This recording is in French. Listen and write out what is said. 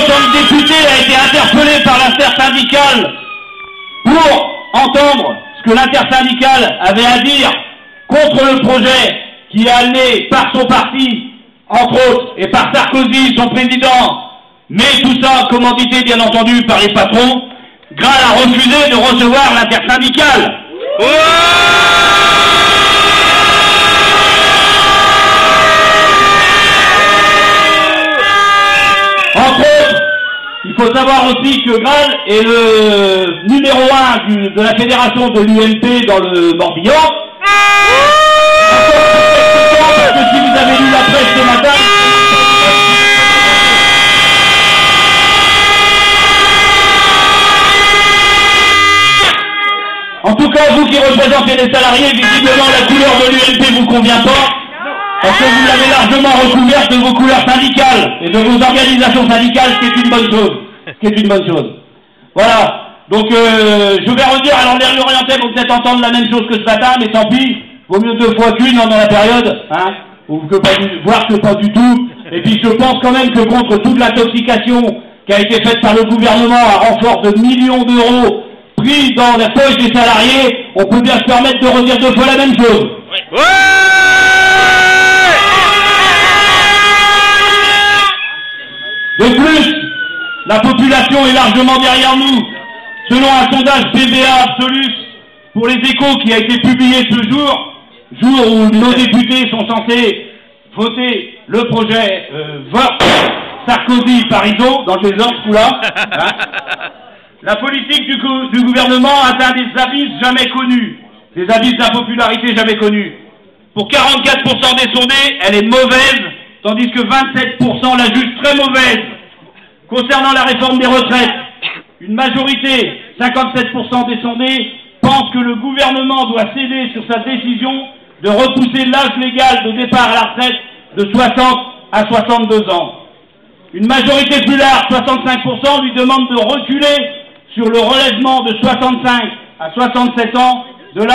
tant que député, a été interpellé par l'intersyndicale pour entendre ce que l'intersyndicale avait à dire contre le projet qui est amené par son parti, entre autres, et par Sarkozy, son président, mais tout ça commandité bien entendu par les patrons. Graal a refusé de recevoir l'intersyndicale. Entre autres, il faut savoir aussi que Graal est le numéro 1 de la fédération de l'UMP dans le Morbihan. Parce que si vous avez lu la presse ce matin, en tout cas, vous qui représentez les salariés, visiblement la couleur de l'UMP vous convient pas, parce que vous l'avez largement recouverte de vos couleurs syndicales et de vos organisations syndicales, ce qui est une bonne chose. Voilà. Donc, je vais redire, alors les Lorientais vont peut-être entendre la même chose que ce matin, mais tant pis, vaut mieux 2 fois qu'une dans la période, hein, ou que pas voire que pas du tout. Et puis je pense quand même que contre toute l'intoxication qui a été faite par le gouvernement à renfort de millions d'euros pris dans la poche des salariés, on peut bien se permettre de redire 2 fois la même chose. Ouais. De plus, la population est largement derrière nous. Selon un sondage BVA Absolus pour les Échos qui a été publié ce jour où nos députés sont censés voter le projet vote Sarkozy-Parizeau, dans les ordres là. Hein. La politique du gouvernement atteint des abysses jamais connus, des abysses d'impopularité jamais connus. Pour 44% des sondés, elle est mauvaise, tandis que 27% la jugent très mauvaise. Concernant la réforme des retraites, une majorité, 57% des sondés, pensent que le gouvernement doit céder sur sa décision de repousser l'âge légal de départ à la retraite de 60 à 62 ans. Une majorité plus large, 65%, lui demande de reculer sur le relèvement de 65 à 67 ans de l'âge